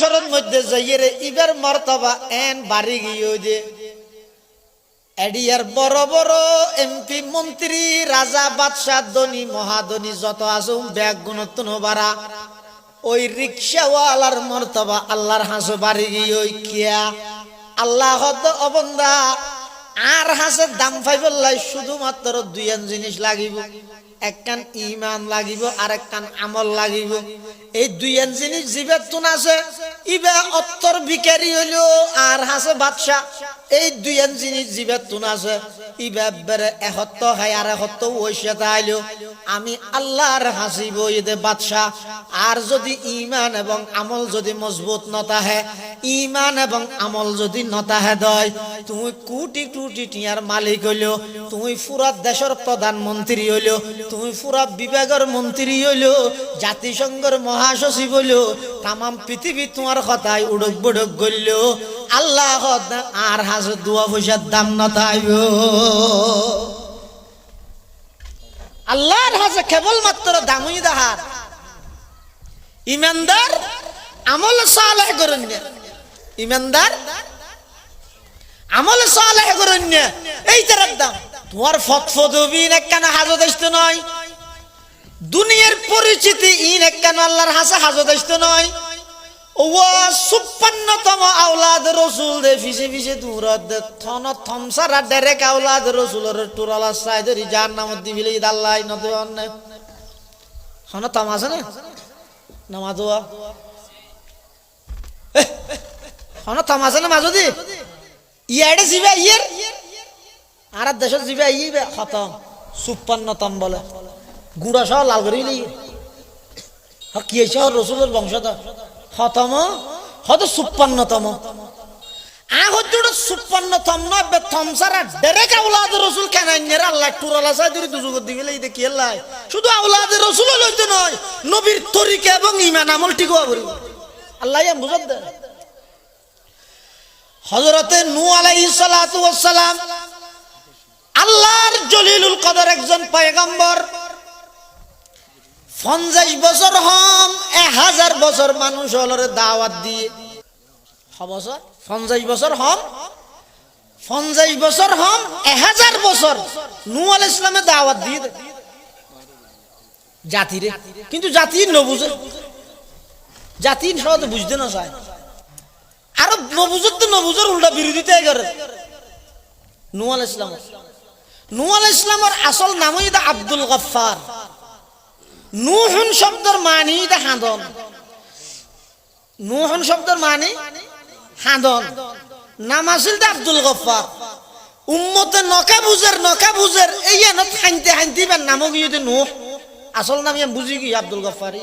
শরণ মধ্যে যাইয়ে ইবার মর্তবা এন বাড়ি গিয়ে যে এডিয়ার বড় বড় এমপি মন্ত্রী রাজা বাদশাহ ধনী মহাধনী যত আছে ব্যাগ গুণত্ব বাড়া ওই রিক্সাওয়ালার মর্তবা আল্লাহর হাসো বাড়ি গিয়ে ওই কিয়া আল্লাহ হত অবন্দা আর হাসের দাম পাইবল্লাই শুধুমাত্র দুইয়ান জিনিস লাগিব, একখান ইমান লাগিব আর একখান আমল লাগিব। এই দুইয়ান জিনিস জিবের তুন আছে ইবে অত্তর ভিখারি হইলো আর হাসে বাদশা। এই দুইয়ান জিনিস জিবের তুন আছে ইবে বেরে এহত্ত হয় আর এহত্ত ওইসে তাইলো আমি আল্লাহর হাসিব ইদে বাদশা। আর যদি ইমান এবং আমল যদি মজবুত নতাহে, ইমান এবং আমল যদি নতাহে দয়, তুমি কোটি কোটি টিয়ার মালিক হইলো, তুমি পুরা দেশের প্রধানমন্ত্রী হইলো, তুমি পুরা বিভাগের মন্ত্রী হইলো, জাতিসংঘের মহাসচিব হইলো, তাম পৃথিবী তোমার কথায় উড়ক বুড়ক গড়ল, আল্লাহ আর হাসে দুয়া পয়সার দাম নতাইব। আল্লাহর হাসে কেবলমাত্র দামই দাহার ইমানদার আমল সালেহ করেন, ইমানদার আমল সালেহ করেন, এই তার দাম। তোমার ফতফদবিন একখান হাজত আসতে নয়, দুনিয়ার পরিচিতি ইন একখান আল্লাহর হাসে হাজত আসতে নয়। ও 56তম আওলাদ রসুল দে ফিসে ফিসে দূরত দে থন থমসারা ডাইরেক্ট আওলাদ রসুলের টুরালা সাইদরি যার নাম দিবিলে আল্লাহ নতে অন্য হন তম আছে না নামাজোয়া হন তম আছে না মাজদি ইয়াড়ে জিবে ইয়ের আর দেশত জিবে ইবে খতম 56তম বলে গুড়া সহ লাল করে লি কি হইছে রসুলের বংশধর খতম হয়তো 56তম আহত 56তম নয় থমসারা ডাইরেক্ট আওলাদ রসুল কেন আল্লাহ টুরালা সাইদরি দুজুগত দিবিলে এই দেখি আল্লাহ শুধু আওলাদ রসুল লইতে নয়, নবীর তরিকা এবং ঈমান আমল ঠিক হওয়া বলি আল্লাহ বুঝাত দেন। হযরতে নূহ আলাইহিস সালাতু ওয়াস সালাম আল্লাহর জলিলুল কদর একজন পয়গম্বর। 50 বছর হম 1000 বছর মানুষ হলরে দাওয়াত দিয়ে বছর 50 বছর হম 50 বছর হম 1000 বছর নূহ আলাইহিস সালামে দাওয়াত দিয়ে জাতিরে, কিন্তু জাতি নবুঝে, জাতি সহজে বুঝতে না চায়, আর নবুজের উল্টা বিরোধিতা করে। নূহ আলাইহিস সালামের আসল নামই আব্দুল গফফার। নূহুন শব্দের মানি হাঁদন, নূহুন শব্দের মানি হাঁদন, নাম আসিল আব্দুল গফফার। উম্মতে নকা বুঝের এই হানতে হানতে নাম গিয়ে নূহ, আসল নাম বুঝি কি আব্দুল গফফার।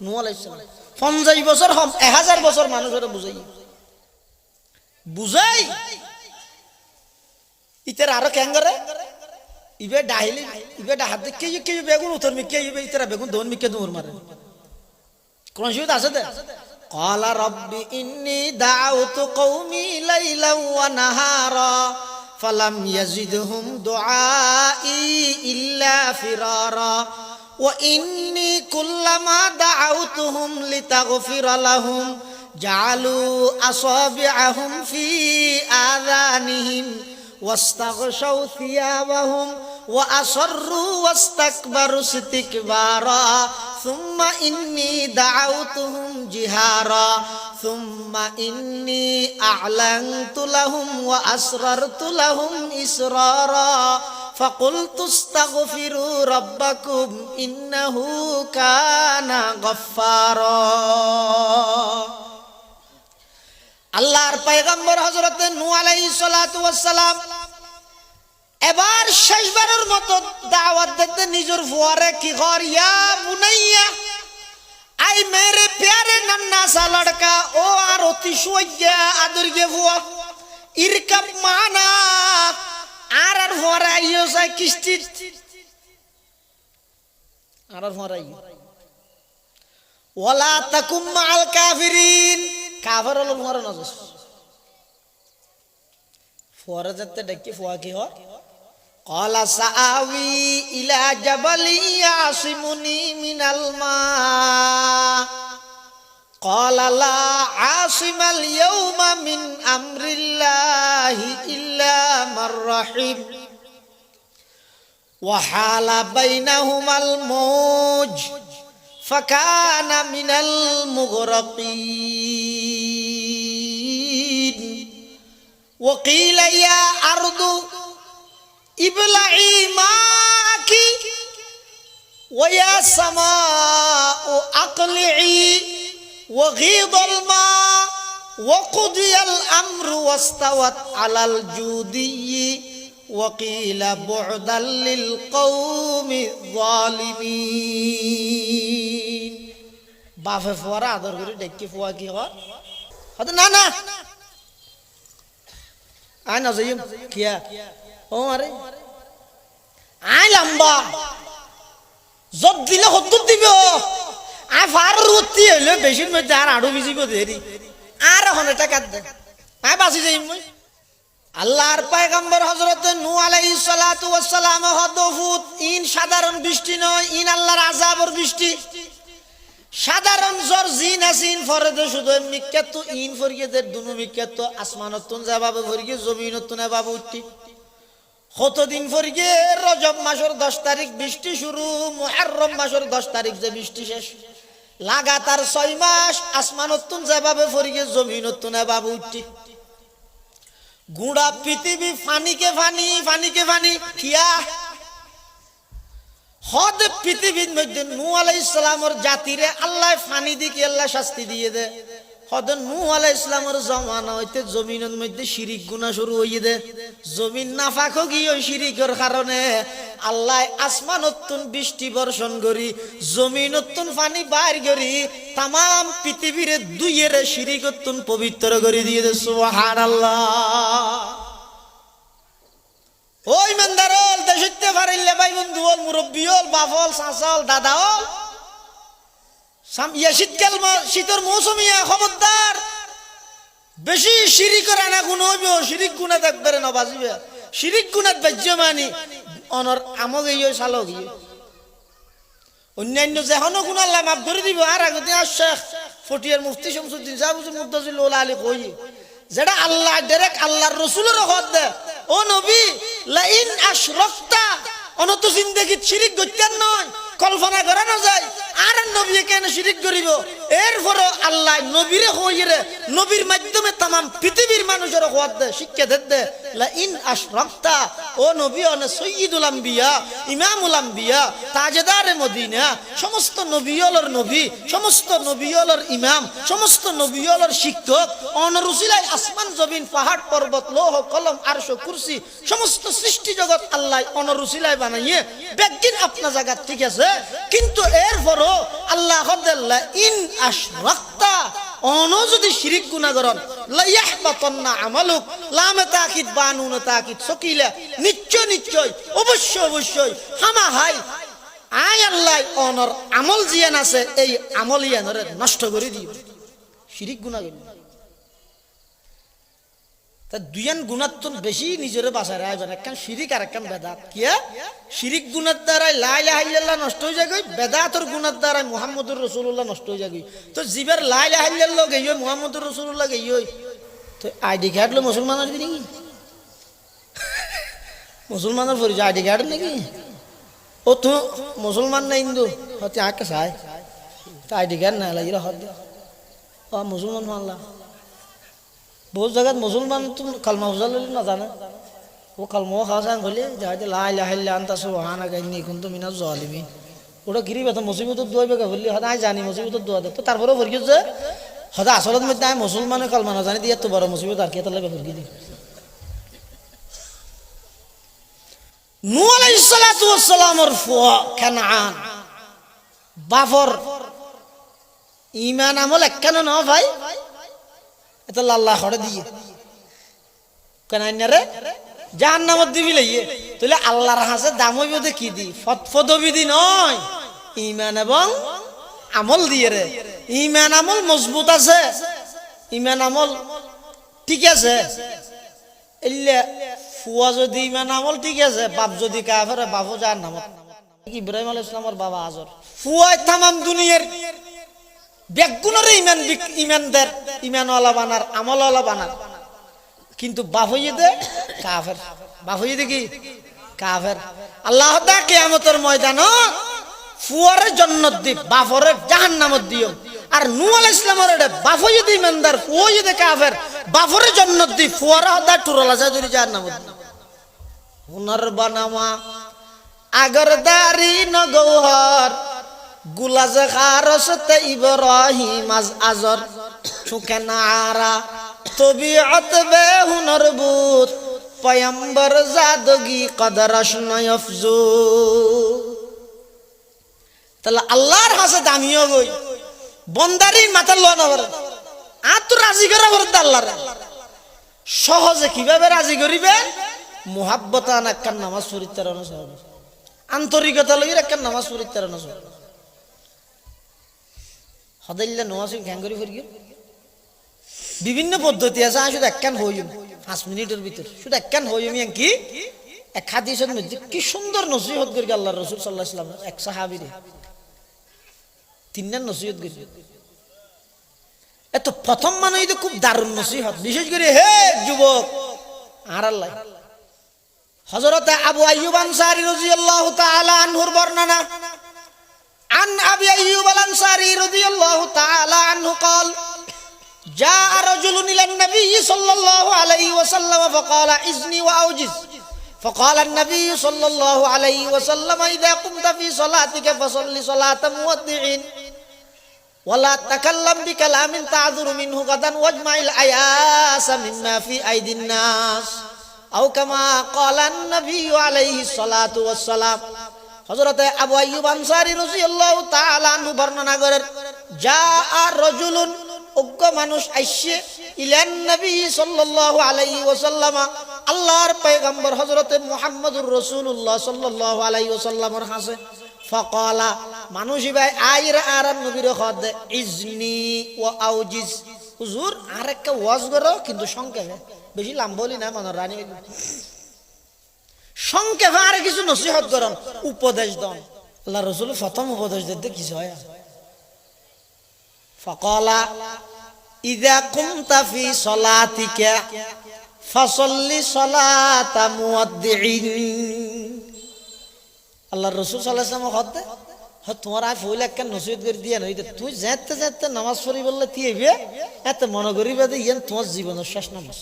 নূহ আলাইহিস সালাম 50 বছর হম 1000 বছর মানুষের বুঝাই ইতার আরো কেঙ্গরে ইবে ডাহিলি ইবে ডাহাতে কে বেগুন উত্তর মিকে ইবে ইতারা বেগুন দোন মিকে দূর মারে কোন শহীদ আছে দে ক্বালা রাব্বি ইন্নী দাউতু কওমি লাইলা ওয়া নাহারা ফালাম ইয়াজিদহুম দুআই ইল্লা ফিরারা ওয়া ইন্নী কুল্লামা দাউতুহুম লিতাগফিরা লাহুম জাআলু আসাবিআহুম ফি আযানিহিম ওয়াস্তাগশাউ থিয়াবাহুম ওয়া আসররু ওয়াস্তাকবারু ইসতিকবারা সুম্মা ইন্নী দাআউতুহুম জিহারা সুম্মা ইন্নী আ'লানতু লাহুম ওয়া আসরারতু লাহুম ইসরারা ফাকুলতু ইস্তাগফিরু রাব্বাকুম ইন্নাহু কানা গফফারা। আল্লাহর পয়গম্বর হযরতে নূহ আলাইহিস সালাতু ওয়াস সালাম এবার শেষবারের মতো দাওয়াত দিতে নিজের ফুয়ারে কি কর, ইয়া বুনাইয়া আই মেরে প্যারে নন্না সা লড়কা ও আর অতি সুইয়া আদরগে ফুয়া ইরকাব মানা আর ফুয়ারে আইও সাই কিস্তি আর ফুয়ারে আইও ওয়ালা তাকুম মাল কাফিরিন, কাফের হলো ফুয়ারে নজস ফুয়ারে যেতে ডেকে ফুয়া কি হয় ক্বালা সাআবি ইলা জাবালি ইয়াসিমুনি মিনাল মা قال لا عاصم اليوم من أمر الله إلا من رحم وحال بينهما الموج فكان من المغرقين وقيل يا أرض ابلعي ماءك ويا سماء أقلعي وغيض الماء وقضي الأمر واستوت على الجودي وقيل بعدا للقوم الظالمين বাফে ফোয়ারা আদর করে ডেকে ফোয়া কি হয় হয়তো না না আয় না যাই কিয়া ও আরে আয় লম্বা জব দিলে হদ্দুর দিবে আয় ফার রুতি হইলে বেশির মধ্যে আর আড়ু বিজিব দেরি আর এখন এটা কাট দে আয় বাঁচি যাই মই আল্লাহর পয়গম্বর হযরত নূহ আলাইহিস সালাতু ওয়াস সালাম হদফুত ইন সাধারণ বৃষ্টি নয় ইন আল্লাহর আযাবের বৃষ্টি সাধারণ জ্বর জিন আসিন ফরদে শুধু মিক্কাত ইন ফরিয়ে দের দুনু মিক্কাত আসমানতুন যাবাবে ফরিয়ে জমিনতুন যাবাবে উঠতি কতদিন ফরিয়ে রজব মাসের 10 তারিখ বৃষ্টি শুরু মুহররম মাসের 10 তারিখ যে বৃষ্টি শেষ লাগাতার 6 মাস আসমানতুন যাবাবে ফরিয়ে জমিনতুন যাবাবে উঠতি গুড়া পৃথিবী ফানিকে ফানি কিয়া হদ পৃথিবীর মধ্যে নূহ আলাইহিস সালামের জাতিরে আল্লাহ ফানি দিকে আল্লাহ শাস্তি দিয়ে দে হদ নূহ আলাইহিস সালামের জামানা হইতে জমিনের মধ্যে শিরিক গুনাহ শুরু হইয়ে দে জমিন নাফাক হই ওই শিরিকের কারণে আল্লাহ আসমানতুন বৃষ্টি বর্ষণ করি জমিনতুন পানি বাইর করি तमाम পৃথিবীরে দুইয়ের শিরিকতুন পবিত্র করে দিয়ে দে সুবহানাল্লাহ ওই মন্দারল দেশতে ফারিলে ভাই বন্ধু ওল মুরব্বি ওল বাফল সাসাল দাদা ওল সাম শীতকাল শীতের মৌসুমিয়া খবরদার বেশি শিরিক করে না গুণ হইব শিরিক গুণা দেখবে না বাজিবে শিরিক গুণাত বাজ্য মানি অনর আমগ এই সালক অন্যান্য যেহনো গুণ আল্লাহ মাফ করে দিব আর আগতে শেখ ফটিয়ার মুফতি শামসুদ্দিন সাহেব মুদ্দাজিল ওলা আলী কই যেটা আল্লাহ ডাইরেক্ট আল্লাহর রাসূলের হক দে ও নবী লা ইন আশরাকতা অনত জিন্দেগি শিরিক করতেন নয় কল্পনা করা না যায় আর নবী কেন শিরিক করিব এরপরও আল্লাহ নবীরে হইরে নবীর মাধ্যমে तमाम পৃথিবীর মানুষের হক দে শিক্ষা দে লা ইন আশরাকতা ও নবী অন সাইয়্যিদুল আম্বিয়া ইমামুল আম্বিয়া তাজদারে মদিনা সমস্ত নবীওয়ালার নবী সমস্ত নবীওয়ালার ইমাম সমস্ত নবীওয়ালার শিক্ষক অনরুসিলাই আসমান জমিন পাহাড় পর্বত লৌহ কলম আরশ কুরসি সমস্ত সৃষ্টি জগৎ আল্লাহ অনরুসিলাই বানাইয়ে বেগিন আপনার জায়গা ঠিক আছে কিন্তু এরপরও আল্লাহ হদাল্লাহ ইন আশরাকতা অন যদি শিরিক গুনাহ করন লা ইয়াহবাতান্না আমালুক লামে তাকিদ বানুন তাকিদ সকিলা নিশ্চয় অবশ্যই হামা হাই আয় আল্লাহ অনর আমল জিয়ান আছে এই আমল ইয়ানরে নষ্ট করে দিও শিরিক গুনাহ করি তা দুইয়ান গুনাহতন বেশি নিজরে বাঁচায় আইবেন একখান শিরিক আর একখান বেদাত কিয়া শিরিক গুনার দ্বারা লা ইলাহা ইল্লাল্লাহ নষ্ট হয়ে যায় বেদাতর গুনার দ্বারা মুহাম্মদুর রাসূলুল্লাহ নষ্ট হয়ে যায় তো জিবার লা ইলাহা ইল্লাল্লাহ গইয় মুহাম্মদুর রাসূলুল্লাহ গইয় তো আইডি কার্ড লো মুসলমানের কি নাকি মুসলমানের পরিচয় আইডি কার্ড নাকি ও তো মুসলমান না হিন্দু হতে আকে চায় তা আইডি কার্ড না লাগিরা হদ ও মুসলমান মানলা बहुत जगह मुसलमान तुम कलमा उजाल ना जाना वो कलमा खासा बोले जाते ला इलाहा इल्ला अंता सुबहानाका इन्नी कुन्तु मिनाज जालिमिन ওটা গিরি বেতা মুসিবত দোয়া বেকা বললি হদা আই জানি মুসিবত দোয়া দে তো তারপরেও ফরকি যে হদা আসলত মধ্যে আই মুসলমানের কলমা না জানি দিয়ে এত বড় মুসিবত আর কি তাহলে ফরকি দি নূহ আলাইহিস সালাতু ওয়াস সালামের ফুয়া কানান বাফর ঈমান আমল একখান না ভাই এটা আল্লাহ করে দিয়ে কেন রে জাহান্নামত দিবি লইয়ে তাহলে আল্লাহর হাতে দাম হইব দে কি দি ফতফদবিদি নয় ঈমান এবং আমল দিয়ে রে ঈমান আমল মজবুত আছে ঈমান আমল ঠিক আছে এলে ফুয়া যদি ঈমান আমল ঠিক আছে বাপ যদি কাফের বাপও জাহান্নামত ইব্রাহিম আলাইহিস সালামের বাবা আজর ফুয়া तमाम দুনিয়ার বেগুনের ইমানদার ইমানওয়ালা বানার আমলওয়ালা বানার, কিন্তু বাপ হইয়ে দে কাফের, বাপ হইয়ে দে কি কাফের। আল্লাহ দা কিয়ামতের ময়দান ফুয়ারে জান্নাত দি বাপরে জাহান্নামত দিও। আর নূহ আলাইহিস সালামের বাপ হইয়ে দে ইমানদার, ফুয়া হইয়ে দে কাফের, বাপরে জান্নাত দি ফুয়ারা দা টুরলা যায় ধরে জাহান্নামত। হুনার বানামা আগর দারি নগৌহর গুলাজ খারসতে ইব্রাহিম আজ আজর চুকে নারা তবিয়ত বে হুনর বুত পয়ম্বর জাদগি কদরশ নয়ফজু। তাহলে আল্লাহর হাসে দামিও গই বন্দারি মাথা লোয়া না পারে আর তো রাজি করা পারে আল্লাহর। সহজে কিভাবে রাজি করিবে? মুহাব্বতান একখান নামাজ পড়িতে রানো সহজ, আন্তরিকতা লইর একখান নামাজ পড়িতে রানো সহজ। হদাইল্লা নোয়াজ ঘ্যাঙ্গরি ফিরি বিভিন্ন পদ্ধতি আছে। আমি শুধু একখান হইম 5 মিনিটের ভিতর, শুধু একখান হইম কি এক হাদিসের মধ্যে কি সুন্দর নসিহত করি আল্লাহ রাসূল সাল্লাল্লাহু আলাইহি ওয়াসাল্লাম এক সাহাবীরে তিনজন নসিহত করি। এত প্রথম মানে তো খুব দারুণ নসিহত, বিশেষ করে হে যুবক আর আল্লাহ। হযরত আবু আইয়ুব আনসারী রাদিয়াল্লাহু তাআলা আনহুর বর্ণনা, عن أبي أيوب الأنصاري رضي الله تعالى عنه قال جاء رجل إلى النبي صلى الله عليه وسلم فقال إذني وأوجز. فقال النبي صلى الله عليه وسلم إذا قمت في صلاتك فصل صلاة مودعين ولا تكلم بكلام تعذر منه غدا واجمع الأياس مما في أيدي الناس أو كما قال النبي عليه الصلاة والسلام. হযরতে আবু আইয়ুব আনসারী রাদিয়াল্লাহু তাআলা আনহু বর্ণনা করেন, জাআ রাজুলুন উগ্র মানুষ আইসে ইলান নবী সাল্লাল্লাহু আলাইহি ওয়াসাল্লাম, আল্লাহর পয়গম্বর হযরতে মুহাম্মদুর রাসূলুল্লাহ সাল্লাল্লাহু আলাইহি ওয়াসাল্লামের কাছে। ফাকালা মানুষ ভাই আইরা আর নবীর খদ ইজনি ওয়া আউজিজ, হুজুর আরেকটা ওয়াজ করো কিন্তু সংক্ষেপে, বেশি লম্বলি না মনে রানী সংক্ষেপে আর কিছু নসিহত করেন, উপদেশ দেন। আল্লাহ রাসূল প্রথম উপদেশ দিতে কিছু হয় ফাকালা ইযা কুমতা ফি সলাতিকা ফাসাল্লি সালাতা মুওয়াদ্দিইন। আল্লাহ রাসূল সাল্লাল্লাহু আলাইহি ওয়াসাল্লাম হতে তোমার আই ফইলা কেন নসিহত করে দিয়া নইতে তুই যেতে যেতে নামাজ পড়ি বললে তুই এবে এত মনে করিবে যে ইয়েন তোমার জীবনের শেষ নামাজ।